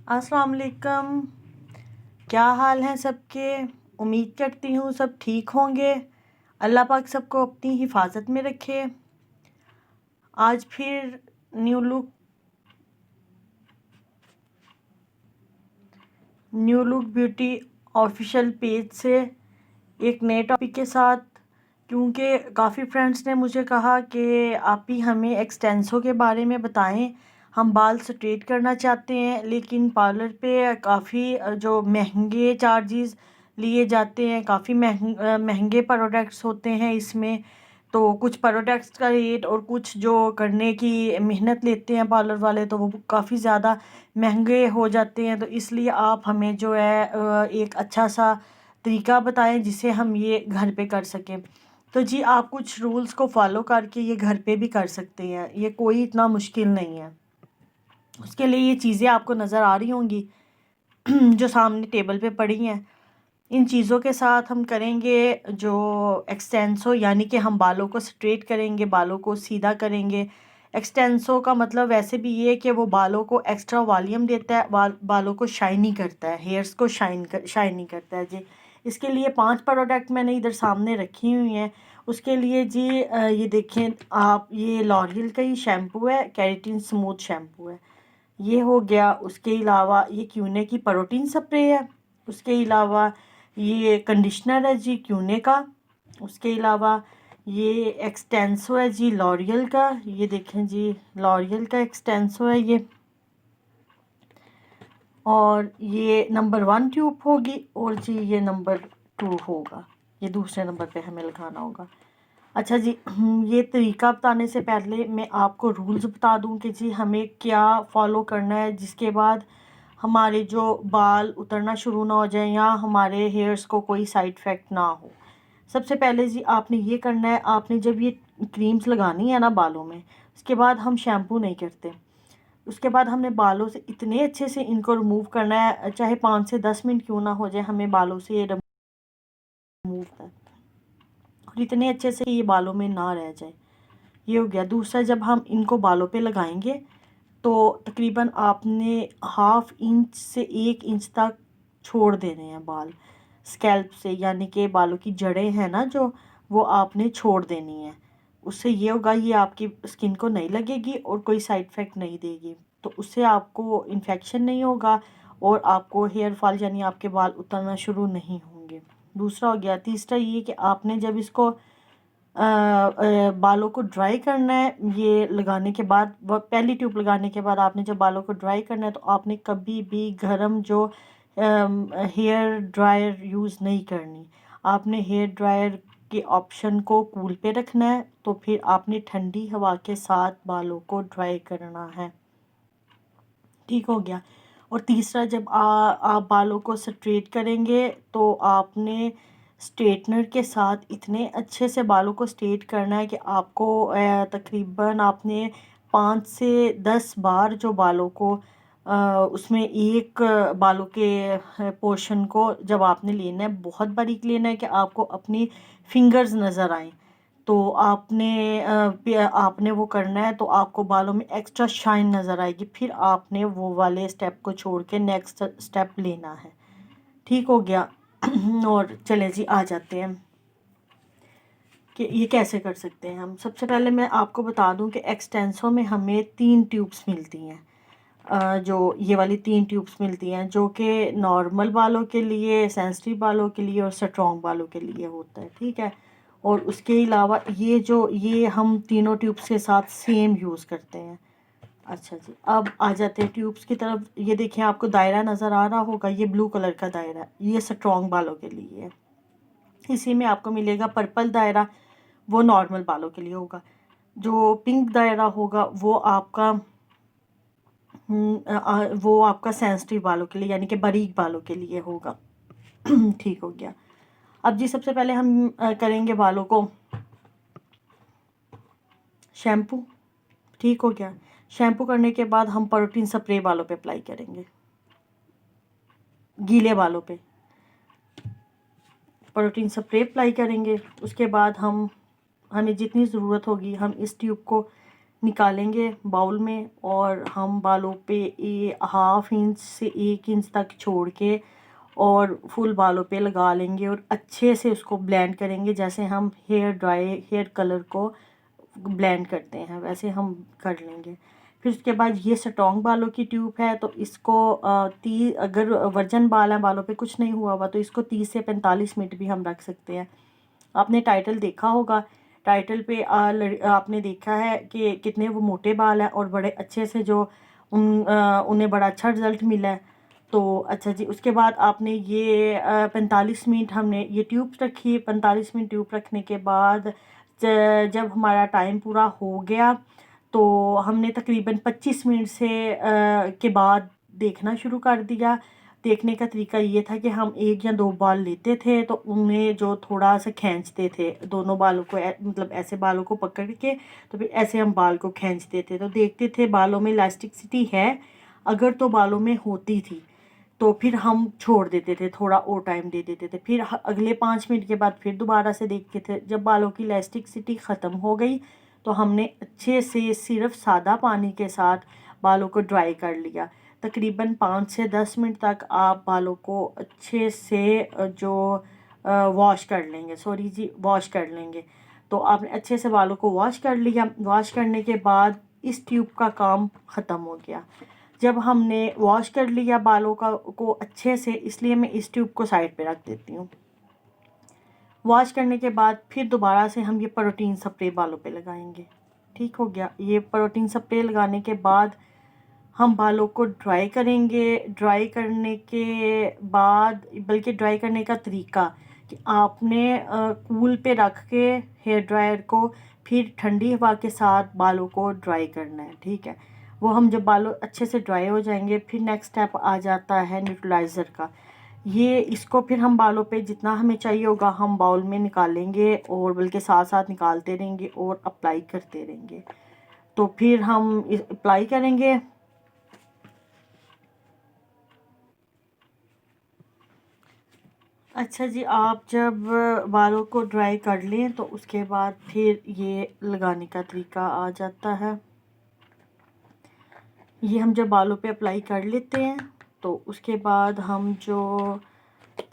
अस्सलाम वालेकुम। क्या हाल हैं सबके। उम्मीद करती हूँ सब ठीक होंगे। अल्लाह पाक सबको अपनी हिफाजत में रखे। आज फिर new look beauty official page से एक नए टॉपिक के साथ, क्योंकि काफ़ी फ्रेंड्स ने मुझे कहा कि आप ही हमें एक्सटेंसो के बारे में बताएं। हम बाल स्ट्रेट करना चाहते हैं, लेकिन पार्लर पे काफ़ी जो महंगे चार्जेस लिए जाते हैं, काफ़ी महंगे प्रोडक्ट्स होते हैं इसमें। तो कुछ प्रोडक्ट्स का रेट और कुछ जो करने की मेहनत लेते हैं पार्लर वाले, तो वो काफ़ी ज़्यादा महंगे हो जाते हैं। तो इसलिए आप हमें जो है एक अच्छा सा तरीका बताएं जिसे हम ये घर पे कर सकें। तो जी, आप कुछ रूल्स को फॉलो करके ये घर पे भी कर सकते हैं, ये कोई इतना मुश्किल नहीं है। उसके लिए ये चीज़ें आपको नज़र आ रही होंगी जो सामने टेबल पे पड़ी हैं। इन चीज़ों के साथ हम करेंगे जो एक्सटेंसो, यानी कि हम बालों को स्ट्रेट करेंगे, बालों को सीधा करेंगे। एक्सटेंसो का मतलब वैसे भी ये है कि वो बालों को एक्स्ट्रा वॉल्यूम देता है, बालों को शाइनी करता है, हेयर्स को शाइनी करता है जी। इसके लिए 5 प्रोडक्ट मैंने इधर सामने रखी हुई हैं। उसके लिए जी ये देखें आप, ये लॉरियल का ही शैम्पू है, केराटिन स्मूथ शैम्पू है, ये हो गया। उसके अलावा ये क्यूने की प्रोटीन स्प्रे है। उसके अलावा ये कंडीशनर है जी क्यूने का। उसके अलावा ये एक्सटेंसो है जी लॉरियल का, ये देखें जी लॉरियल का एक्सटेंसो है ये। और ये नंबर 1 ट्यूब होगी, और जी ये नंबर 2 होगा, ये दूसरे नंबर पे हमें लगाना होगा। अच्छा जी, ये तरीका बताने से पहले मैं आपको रूल्स बता दूं कि जी हमें क्या फ़ॉलो करना है, जिसके बाद हमारे जो बाल उतरना शुरू ना हो जाए या हमारे हेयर्स को कोई साइड इफ़ेक्ट ना हो। सबसे पहले जी आपने ये करना है, आपने जब ये क्रीम्स लगानी है ना बालों में, उसके बाद हम शैम्पू नहीं करते। उसके बाद हमने बालों से इतने अच्छे से इनको रिमूव करना है, चाहे 5 से 10 मिनट क्यों ना हो जाए, हमें बालों से ये रिमूव करना है और इतने अच्छे से ये बालों में ना रह जाए। ये हो गया। दूसरा, जब हम इनको बालों पे लगाएंगे तो तकरीबन आपने 1/2 इंच से 1 इंच तक छोड़ देने हैं बाल स्कैल्प से, यानी कि बालों की जड़ें हैं ना जो, वो आपने छोड़ देनी है। उससे ये होगा, ये आपकी स्किन को नहीं लगेगी और कोई साइड इफ़ेक्ट नहीं देगी। तो उससे आपको इन्फेक्शन नहीं होगा और आपको हेयर फॉल यानी आपके बाल उतरना शुरू नहीं होंगे। दूसरा हो गया। तीसरा ये कि आपने जब इसको बालों को ड्राई करना है, ये लगाने के बाद, पहली ट्यूब लगाने के बाद आपने जब बालों को ड्राई करना है, तो आपने कभी भी गर्म जो हेयर ड्रायर यूज़ नहीं करनी। आपने हेयर ड्रायर के ऑप्शन को कूल पे रखना है, तो फिर आपने ठंडी हवा के साथ बालों को ड्राई करना है। ठीक हो गया। और तीसरा, जब आप बालों को स्ट्रेट करेंगे तो आपने स्ट्रेटनर के साथ इतने अच्छे से बालों को स्ट्रेट करना है कि आपको तकरीबन आपने 5 से 10 बार जो बालों को उसमें एक बालों के पोर्शन को जब आपने लेना है, बहुत बारीक लेना है कि आपको अपनी फिंगर्स नज़र आएँ। तो आपने वो करना है, तो आपको बालों में एक्स्ट्रा शाइन नज़र आएगी। फिर आपने वो वाले स्टेप को छोड़ के नेक्स्ट स्टेप लेना है। ठीक हो गया। और चलें जी, आ जाते हैं कि ये कैसे कर सकते हैं हम। सबसे पहले मैं आपको बता दूं कि एक्सटेंसो में हमें 3 ट्यूब्स मिलती हैं। जो ये वाली 3 ट्यूब्स मिलती हैं, जो कि नॉर्मल बालों के लिए, सेंसिटिव बालों के लिए और स्ट्रॉन्ग बालों के लिए होता है। ठीक है। और उसके अलावा ये हम तीनों ट्यूब्स के साथ सेम यूज़ करते हैं। अच्छा जी, अब आ जाते हैं ट्यूब्स की तरफ। ये देखें, आपको दायरा नज़र आ रहा होगा, ये ब्लू कलर का दायरा, ये स्ट्रॉन्ग बालों के लिए है। इसी में आपको मिलेगा पर्पल दायरा, वो नॉर्मल बालों के लिए होगा। जो पिंक दायरा होगा वो आपका सेंसिटिव बालों के लिए, यानी कि बारीक बालों के लिए होगा। ठीक हो गया। अब जी सबसे पहले हम करेंगे बालों को शैम्पू। ठीक हो गया। शैम्पू करने के बाद हम प्रोटीन स्प्रे बालों पे अप्लाई करेंगे, गीले बालों पे प्रोटीन स्प्रे अप्लाई करेंगे। उसके बाद हमें जितनी ज़रूरत होगी हम इस ट्यूब को निकालेंगे बाउल में, और हम बालों पे ½ इंच से 1 इंच तक छोड़ के और फुल बालों पे लगा लेंगे और अच्छे से उसको ब्लेंड करेंगे, जैसे हम हेयर कलर को ब्लेंड करते हैं वैसे हम कर लेंगे। फिर उसके बाद ये स्ट्रॉन्ग बालों की ट्यूब है, तो इसको अगर वर्जन बाल हैं, बालों पे कुछ नहीं हुआ हुआ, तो इसको 30 से 45 मिनट भी हम रख सकते हैं। आपने टाइटल देखा होगा, टाइटल पे आपने देखा है कि कितने वो मोटे बाल हैं और बड़े अच्छे से जो उन्हें बड़ा अच्छा रिज़ल्ट मिला है। तो अच्छा जी, उसके बाद आपने ये 45 मिनट हमने ये ट्यूब रखी। 45 मिनट ट्यूब रखने के बाद जब हमारा टाइम पूरा हो गया, तो हमने तकरीबन 25 मिनट से के बाद देखना शुरू कर दिया। देखने का तरीका ये था कि हम 1 या 2 बाल लेते थे, तो उन्हें जो थोड़ा सा खींचते थे, दोनों बालों को मतलब ऐसे बालों को पकड़ के, तो फिर ऐसे हम बाल को खींचते थे, तो देखते थे बालों में इलास्टिसिटी है। अगर तो बालों में होती थी तो फिर हम छोड़ देते थे, थोड़ा और टाइम दे देते थे। फिर अगले 5 मिनट के बाद फिर दोबारा से देखते थे। जब बालों की इलास्टिसिटी ख़त्म हो गई, तो हमने अच्छे से सिर्फ सादा पानी के साथ बालों को ड्राई कर लिया। तकरीबन 5 से 10 मिनट तक आप बालों को अच्छे से वॉश कर लेंगे, सॉरी जी, वॉश कर लेंगे। तो आपने अच्छे से बालों को वॉश कर लिया। वॉश करने के बाद इस ट्यूब का काम ख़त्म हो गया। जब हमने वॉश कर लिया बालों को अच्छे से, इसलिए मैं इस ट्यूब को साइड पे रख देती हूँ। वॉश करने के बाद फिर दोबारा से हम ये प्रोटीन स्प्रे बालों पे लगाएंगे। ठीक हो गया। ये प्रोटीन स्प्रे लगाने के बाद हम बालों को ड्राई करेंगे। ड्राई करने के बाद, बल्कि ड्राई करने का तरीका कि आपने कूल पे रख के हेयर ड्रायर को फिर ठंडी हवा के साथ बालों को ड्राई करना है। ठीक है। वो हम जब बालों अच्छे से ड्राई हो जाएंगे, फिर नेक्स्ट स्टेप आ जाता है न्यूट्रलाइज़र का। ये इसको फिर हम बालों पे जितना हमें चाहिए होगा हम बाउल में निकालेंगे, और बल्कि साथ साथ निकालते रहेंगे और अप्लाई करते रहेंगे। तो फिर हम अप्लाई करेंगे। अच्छा जी, आप जब बालों को ड्राई कर लें, तो उसके बाद फिर ये लगाने का तरीका आ जाता है। ये हम जब बालों पे अप्लाई कर लेते हैं, तो उसके बाद हम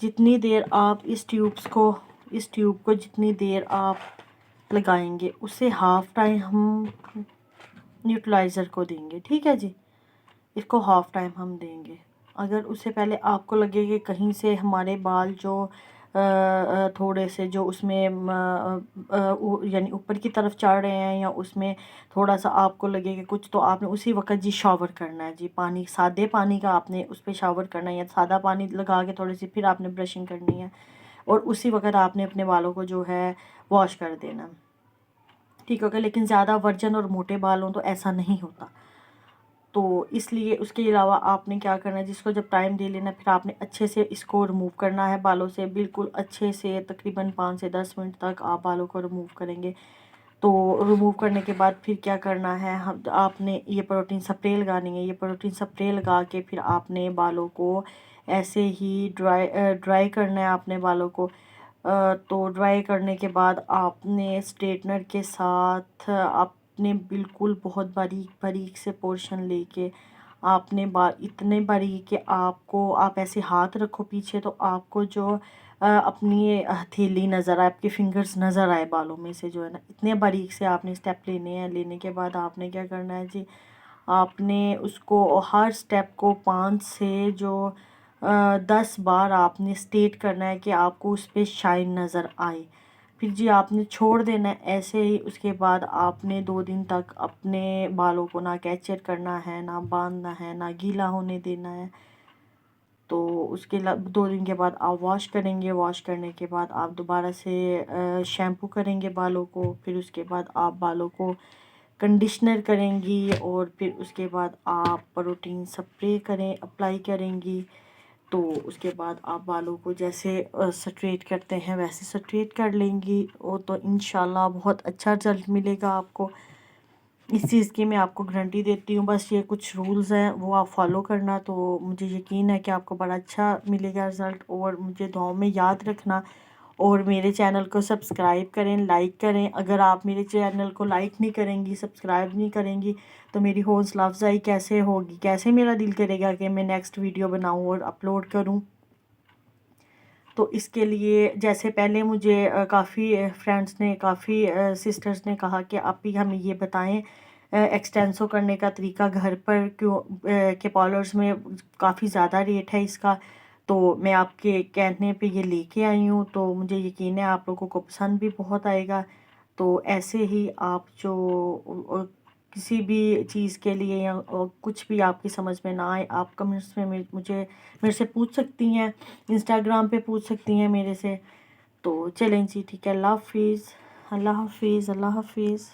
जितनी देर आप इस ट्यूब को जितनी देर आप लगाएंगे, उससे हाफ़ टाइम हम न्यूट्रलाइज़र को देंगे। ठीक है जी, इसको हाफ़ टाइम हम देंगे। अगर उससे पहले आपको लगे कि कहीं से हमारे बाल थोड़े से जो उसमें यानी ऊपर की तरफ चढ़ रहे हैं, या उसमें थोड़ा सा आपको लगे कि कुछ, तो आपने उसी वक्त जी शावर करना है जी। पानी, सादे पानी का आपने उस पर शावर करना है, या सादा पानी लगा के थोड़ी सी फिर आपने ब्रशिंग करनी है, और उसी वक्त आपने अपने बालों को जो है वॉश कर देना। ठीक होगा। लेकिन ज़्यादा वर्जन और मोटे बाल हों तो ऐसा नहीं होता। तो इसलिए उसके अलावा आपने क्या करना है, जिसको जब टाइम दे लेना, फिर आपने अच्छे से इसको रिमूव करना है बालों से, बिल्कुल अच्छे से। तकरीबन 5 से 10 मिनट तक आप बालों को रिमूव करेंगे। तो रिमूव करने के बाद फिर क्या करना है, हम आपने ये प्रोटीन स्प्रे लगानी है। ये प्रोटीन स्प्रे लगा के फिर आपने बालों को ऐसे ही ड्राई करना है आपने बालों को। तो ड्राई करने के बाद आपने स्ट्रेटनर के साथ आपने बिल्कुल बहुत बारीक बारीक से पोर्शन लेके आपने बाल इतने बारीक कि आपको, आप ऐसे हाथ रखो पीछे, तो आपको अपनी ये हथेली नज़र आए, आपके फिंगर्स नज़र आए बालों में से, जो है ना, इतने बारीक से आपने स्टेप लेने हैं। लेने के बाद आपने क्या करना है जी, आपने उसको हर स्टेप को 5 से 10 बार आपने स्टेट करना है कि आपको उस पर शाइन नज़र आए। फिर जी आपने छोड़ देना है ऐसे ही। उसके बाद आपने 2 दिन तक अपने बालों को ना कैचर करना है, ना बांधना है, ना गीला होने देना है। तो उसके 2 दिन के बाद आप वॉश करेंगे। वॉश करने के बाद आप दोबारा से शैम्पू करेंगे बालों को। फिर उसके बाद आप बालों को कंडीशनर करेंगी, और फिर उसके बाद आप प्रोटीन स्प्रे अप्लाई करेंगी। तो उसके बाद आप बालों को जैसे स्ट्रेट करते हैं वैसे स्ट्रेट कर लेंगी, और तो इंशाल्लाह बहुत अच्छा रिज़ल्ट मिलेगा आपको। इस चीज़ की मैं आपको गारंटी देती हूँ। बस ये कुछ रूल्स हैं, वो आप फॉलो करना, तो मुझे यकीन है कि आपको बड़ा अच्छा मिलेगा रिज़ल्ट। और मुझे दुआओं में याद रखना, और मेरे चैनल को सब्सक्राइब करें, लाइक करें। अगर आप मेरे चैनल को लाइक नहीं करेंगी, सब्सक्राइब नहीं करेंगी तो मेरी हौसला अफजाई कैसे होगी, कैसे मेरा दिल करेगा कि मैं नेक्स्ट वीडियो बनाऊं और अपलोड करूं। तो इसके लिए जैसे पहले मुझे काफ़ी फ्रेंड्स ने, काफ़ी सिस्टर्स ने कहा कि आप भी हमें ये बताएं एक्सटेंसो करने का तरीका घर पर, क्यों के पार्लर्स में काफ़ी ज़्यादा रेट है इसका। तो मैं आपके कहने पे ये लेके आई हूँ, तो मुझे यकीन है आप लोगों को पसंद भी बहुत आएगा। तो ऐसे ही आप जो किसी भी चीज़ के लिए या कुछ भी आपकी समझ में ना आए, आप कमेंट्स में मुझे मेरे से पूछ सकती हैं, इंस्टाग्राम पे पूछ सकती हैं मेरे से। तो चलें जी, ठीक है। अल्लाह हाफिज़, अल्लाह हाफिज़, अल्लाह हाफिज़।